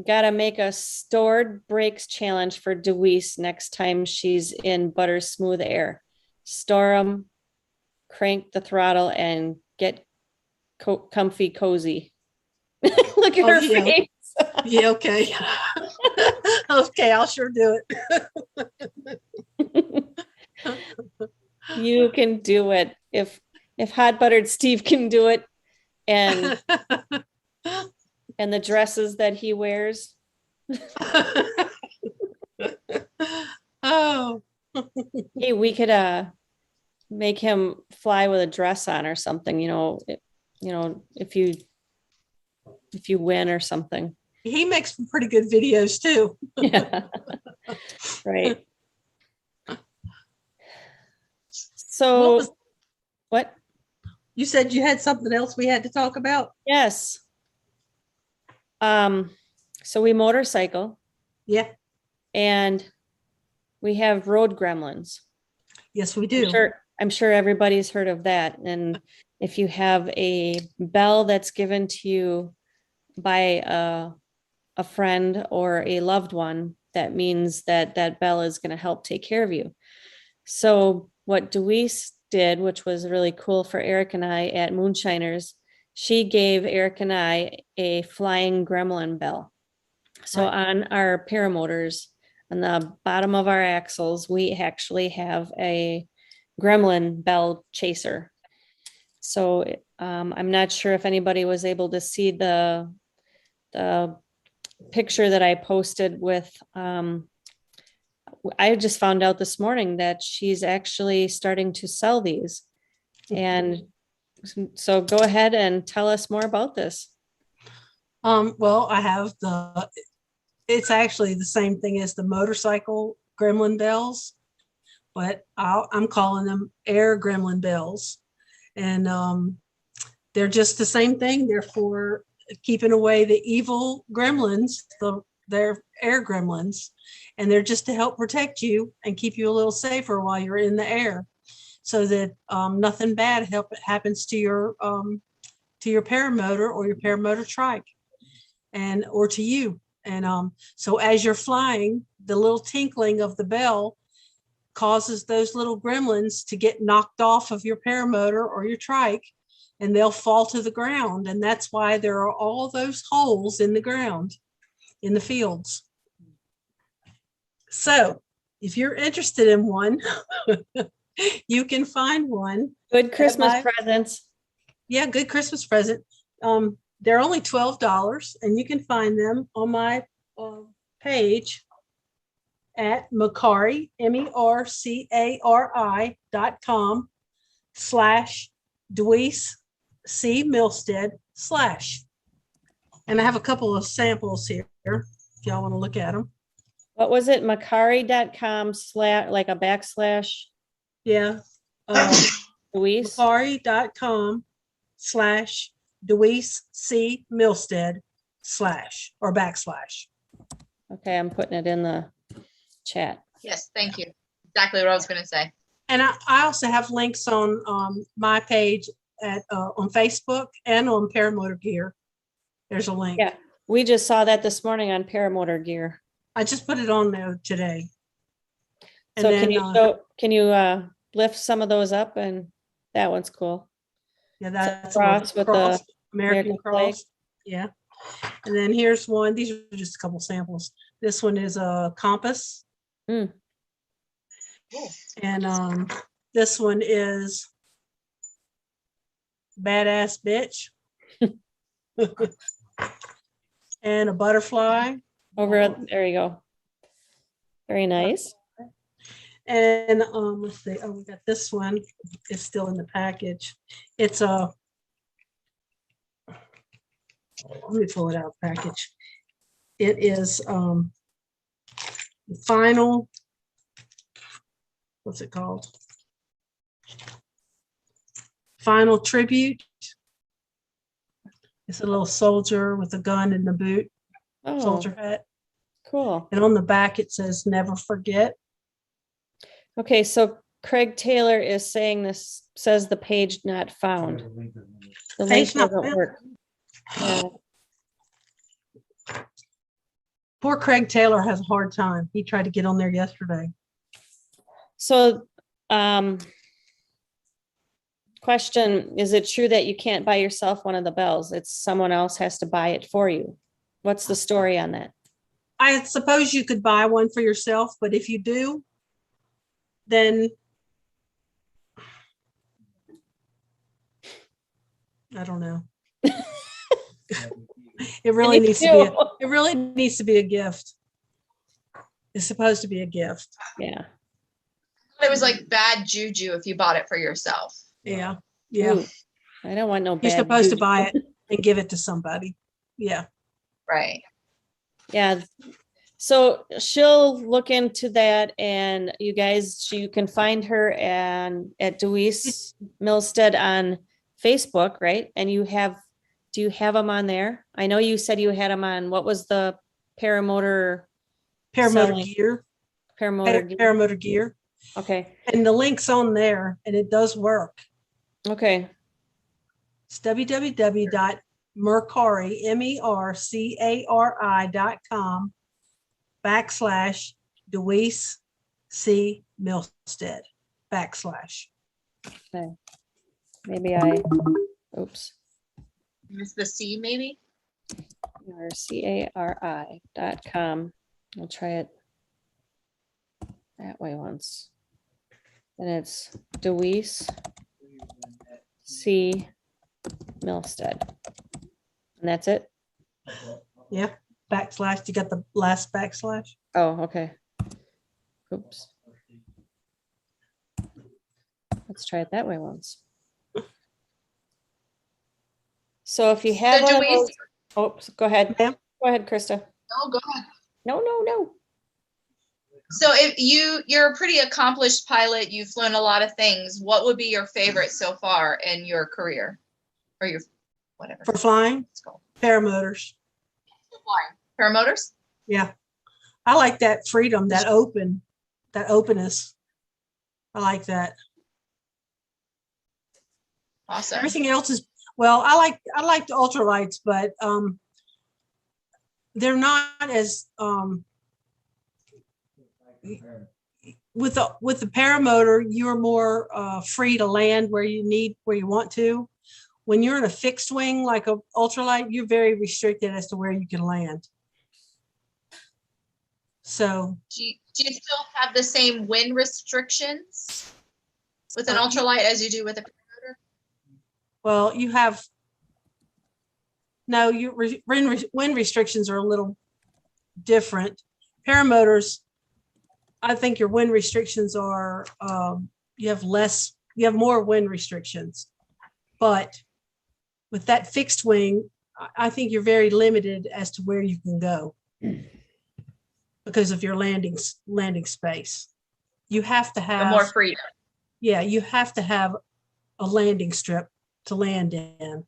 gotta make a stored brakes challenge for Dewese next time she's in butter smooth air. Store them, crank the throttle, and get comfy cozy. Look at Oh, her yeah. face. Yeah, okay. Okay, I'll sure do it. You can do it. If Hot Buttered Steve can do it, and the dresses that he wears. Oh, Hey, we could make him fly with a dress on or something, if you win or something. he makes some pretty good videos too. Yeah. Right. So what? You said you had something else we had to talk about? Yes. So we motorcycle Yeah. and we have road gremlins. Yes, we do. I'm sure everybody's heard of that. And if you have a bell that's given to you by a friend or a loved one, that means that that bell is going to help take care of you. So what Dewese did, which was really cool for Eric and I at Moonshiners, she gave Eric and I a flying gremlin bell. So on our paramotors, on the bottom of our axles, we actually have a gremlin bell chaser. So I'm not sure if anybody was able to see the picture that I posted with, I just found out this morning that she's actually starting to sell these. And so go ahead and tell us more about this. Well, I have it's actually the same thing as the motorcycle gremlin bells, but I'm calling them air gremlin bells. And they're just the same thing. They're for keeping away the evil gremlins, they're air gremlins, and they're just to help protect you and keep you a little safer while you're in the air, so that nothing bad happens to your paramotor or your paramotor trike, or to you. And so as you're flying, the little tinkling of the bell causes those little gremlins to get knocked off of your paramotor or your trike, and they'll fall to the ground. And that's why there are all those holes in the ground in the fields. So if you're interested in one, you can find one. Good Christmas presents. Yeah, good Christmas present. They're only $12, and you can find them on my page at MacPara, MERCARI.com/Dewese C. Milstead / and I have a couple of samples here if y'all want to look at them. What was it? MacPara.com / like a backslash Yeah. Dewese. MacPara.com/Dewese C. Milstead / or /. Okay, I'm putting it in the chat. Yes, thank you. Exactly what I was going to say. And I also have links on my page on Facebook and on Paramotor Gear. There's a link. Yeah, we just saw that this morning on Paramotor Gear. I just put it on there today. And So then, can you lift some of those up? And that one's cool. yeah, that's a cross with the American flag. cross. Yeah. And then here's one. These are just a couple samples. This one is a compass. Mm. And this one is badass bitch. And a butterfly. There you go. Very nice. And let's see. Oh, we got this one. It's still in the package. It's a. Let me pull it out. Package. It is the final. What's it called? Final tribute. It's a little soldier with a gun in the boot, Oh, soldier hat. cool. And on the back, it says never forget. Okay, so Craig Taylor is saying this says the page not found. The link Page not doesn't found. work. Yeah. Poor Craig Taylor has a hard time. He tried to get on there yesterday. So, question, is it true that you can't buy yourself one of the bells? It's someone else has to buy it for you. What's the story on that? I suppose you could buy one for yourself, but if you do, then I don't know. It really needs to be it really needs to be a gift. It's supposed to be a gift. Yeah. It was like bad juju if you bought it for yourself. Yeah. Yeah. Ooh, I don't want no bad. You're supposed to juju. buy it and give it to somebody. Yeah. Right. Yeah. So she'll look into that, and you guys, you can find her at Dewese Milstead on Facebook, right? And do you have them on there? I know you said you had them on, what was the Paramotor Paramotor selling? gear. Paramotor. Paramotor gear. Okay. And the link's on there and it does work. Okay. It's www.mercari, mercari.com/Dewese C Milstead / Okay. Maybe oops. Miss the C maybe? CARI.com. I'll try it that way once. And it's Dewese C Milstead. And that's it? Yeah. / You got the last /. Oh, okay. Oops. Let's try it that way once. So if you have So one do of we- those, oops, go ahead. Ma'am? Go ahead, Krista. Oh, go ahead. No. So if you're a pretty accomplished pilot, you've flown a lot of things. What would be your favorite so far in your career? Or your whatever. For flying, It's called. paramotors. Flying. Paramotors? Yeah. I like that freedom, that openness. I like that. Awesome. Everything else is, well, I like the ultralights, but they're not as with the paramotor, you're more free to land where you want to. When you're in a fixed wing like a ultralight, you're very restricted as to where you can land. So Do you still have the same wind restrictions with an ultralight as you do with a paramotor? well, you have no, wind restrictions are a little different. Paramotors, I think your wind restrictions are you have more wind restrictions, but with that fixed wing, I think you're very limited as to where you can go because of your landing space. You have to have More freedom. Yeah, you have to have a landing strip to land in,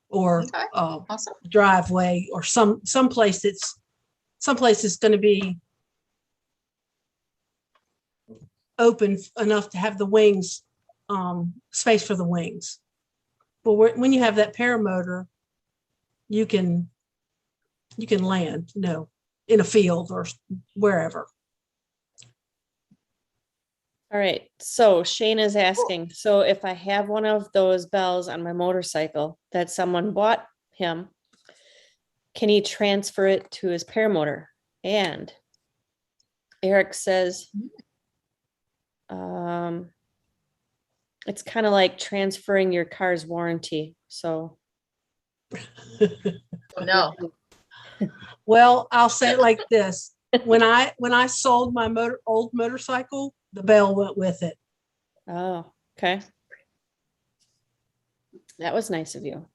or Okay. Awesome. driveway, or some place that's going to be open enough to have the wings, space for the wings. But when you have that paramotor, you can land, in a field or wherever. All right. So Shane is asking, so if I have one of those bells on my motorcycle that someone bought him, can he transfer it to his paramotor? And Eric says, it's kind of like transferring your car's warranty. So Oh, no. Well, I'll say it like this. When I sold my old motorcycle, the bell went with it. Oh, okay. That was nice of you.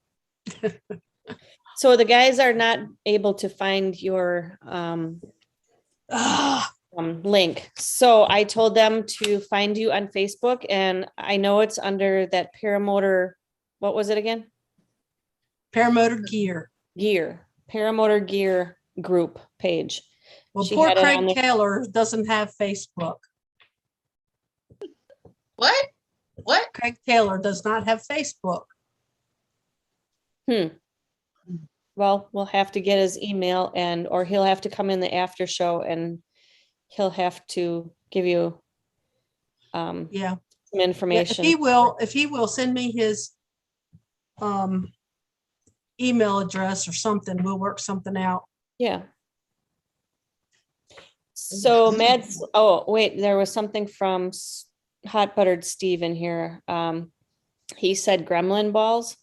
So the guys are not able to find your Ah, link. So I told them to find you on Facebook, and I know it's under that Paramotor. What was it again? Paramotor gear. Gear. Paramotor gear group page. Well, She poor had it on Craig the- Taylor doesn't have Facebook. What? What? Craig Taylor does not have Facebook. Well, we'll have to get his email or he'll have to come in the after show and he'll have to give you some Yeah. Yeah, information. if he will send me his email address or something, we'll work something out. Yeah. So Mads, oh, wait, there was something from Hot Buttered Steve in here. He said gremlin balls.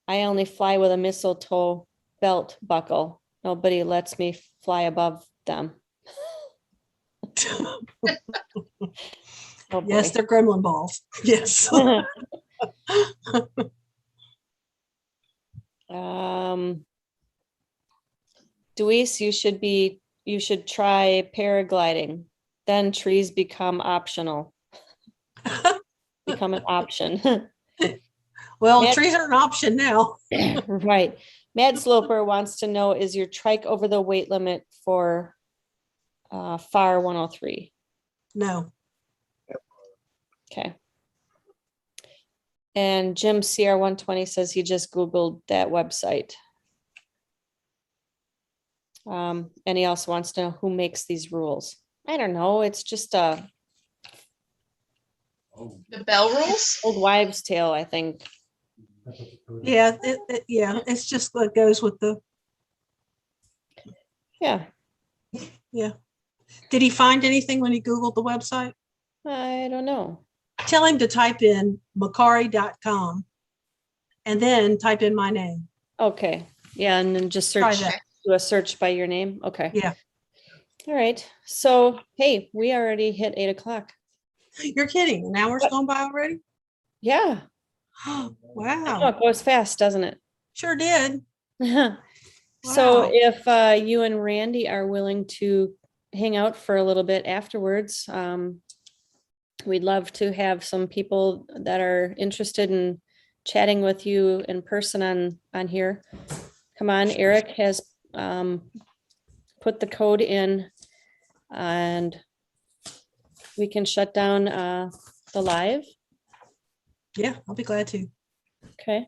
I only fly with a mistletoe belt buckle. Nobody lets me fly above them. Oh, Yes, boy. they're gremlin balls. Yes. Dewese, you should try paragliding. Then trees become optional. Become an option. Well, Yeah. trees are an option now. Right. Mad Sloper wants to know, is your trike over the weight limit for FAR 103? No. Okay. And Jim CR 120 says he just Googled that website. And he also wants to know who makes these rules. I don't know. It's just a The bell rules? old wives' tale, I think. Yeah, yeah, it's just what goes with the, Yeah, yeah. Did he find anything when he Googled the website? I don't know. Tell him to type in macari.com and then type in my name. Okay. Yeah, and then just Try search, that. do a search by your name. Okay. Yeah. All right. So, hey, we already hit 8 o'clock. You're kidding. An hour's What? gone by already? Yeah. Wow. It goes fast, doesn't it? Sure did. So Wow. if you and Randy are willing to hang out for a little bit afterwards, we'd love to have some people that are interested in chatting with you in person on here. Come on, Eric has put the code in and we can shut down the live. Yeah, I'll be glad to. Okay.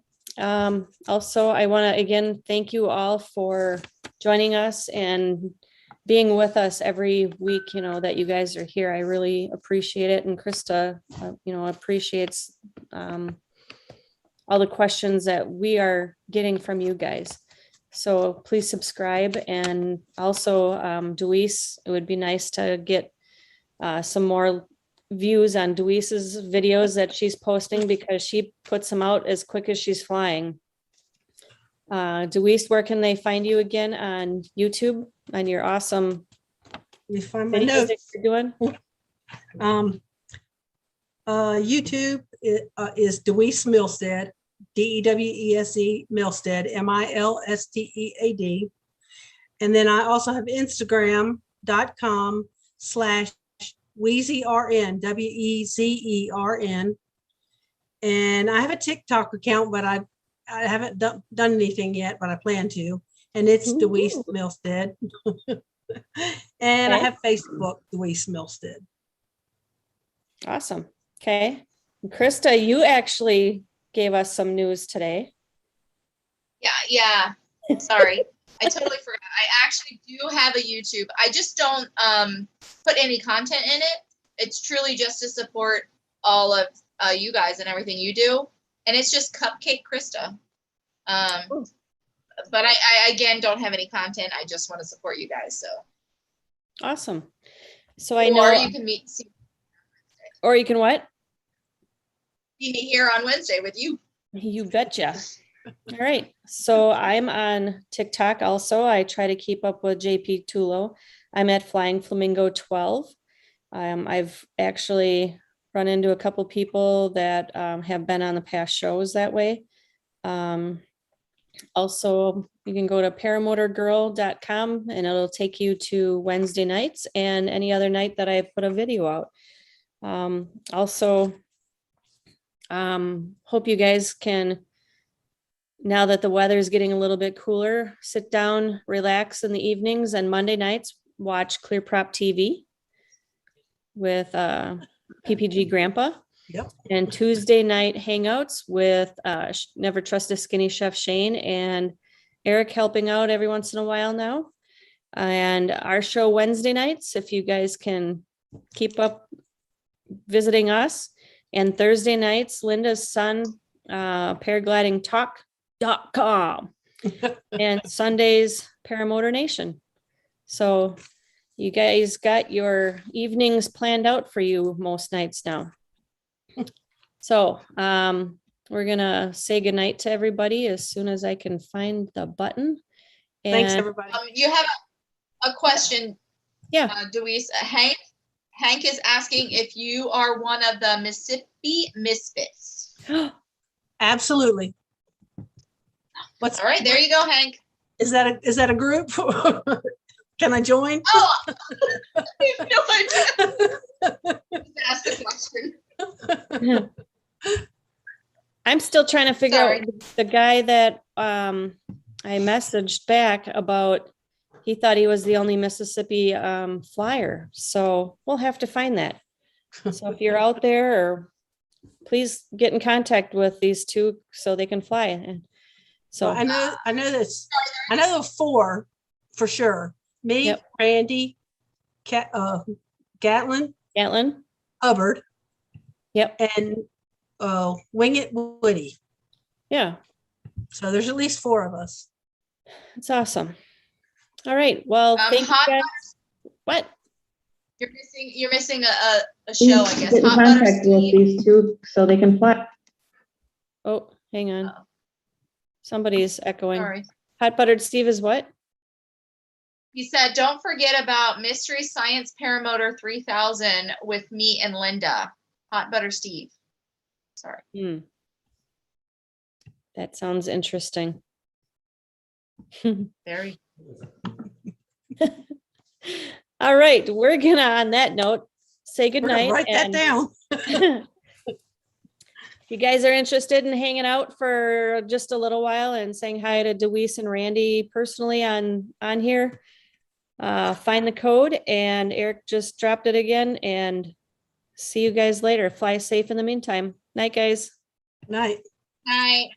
Also, I want to again thank you all for joining us and being with us every week, you know, that you guys are here. I really appreciate it. And Krista, you know, appreciates all the questions that we are getting from you guys. So please subscribe. And also, Dewese, it would be nice to get some more views on Dewese's videos that she's posting because she puts them out as quick as she's flying. Dewese, where can they find you again on YouTube on your awesome Let me find my videos notes. that you're doing? YouTube is Dewese Milstead, Dewese Milstead, Milstead. And then I also have Instagram.com/WheezyRN, WEZERN. And I have a TikTok account, but I haven't done anything yet, but I plan to. And it's Dewese Milstead. And I Okay. have Facebook, Dewese Milstead. Awesome. Okay. Krista, you actually gave us some news today. Yeah. Sorry. I totally forgot. I actually do have a YouTube. I just don't put any content in it. It's truly just to support all of you guys and everything you do. And it's just Cupcake Krista. But I again don't have any content. I just want to support you guys. So Awesome. So I know, or you can see or you can what? me here on Wednesday with you. You betcha. All right. So I'm on TikTok also. I try to keep up with JP Tulo. I'm at Flying Flamingo 12. I've actually run into a couple people that have been on the past shows that way. Also, you can go to paramotorgirl.com and it'll take you to Wednesday nights and any other night that I put a video out. Also, hope you guys can, now that the weather is getting a little bit cooler, sit down, relax in the evenings, and Monday nights, watch Clear Prop TV with PPG Grandpa. Yep. And Tuesday night hangouts with Never Trust a Skinny Chef Shane and Eric helping out every once in a while now. And our show Wednesday nights, if you guys can keep up visiting us. And Thursday nights, Linda's son, paraglidingtalk.com. And Sundays, Paramotor Nation. So you guys got your evenings planned out for you most nights now. So we're gonna say goodnight to everybody as soon as I can find the button. Thanks, And everybody. You have a question, yeah, Dewese. Hank is asking if you are one of the Mississippi Misfits. Absolutely. What's All right, there you go, Hank. is that a group? Can I join? Oh, I have no idea. Just ask the question. I'm still trying to figure Sorry. out the guy that I messaged back about. He thought he was the only Mississippi flyer, so we'll have to find that. So if you're out there, or please get in contact with these two so they can fly. And so I know this. I know the 4 for sure. Me, Yep. Randy, Gatlin, Hubbard, yep, and Wing It Woody. yeah, So there's at least 4 of us. it's awesome. All right, well, thank you Hot guys. What? You're missing a show, I guess. Get in Hot Butter contact with Steve. these two so they can fly. Oh, hang on. Oh. Somebody's echoing. Sorry. Hot Buttered Steve is what? He said, don't forget about Mystery Science Paramotor 3000 with me and Linda. Hot Butter Steve. Sorry. That sounds interesting. Very. All right, we're gonna, on that note, say We're gonna goodnight. write that down. If you guys are interested in hanging out for just a little while and saying hi to Dewese and Randy personally on here, find the code, and Eric just dropped it again, and see you guys later. Fly safe in the meantime. Night, guys. Night. Night.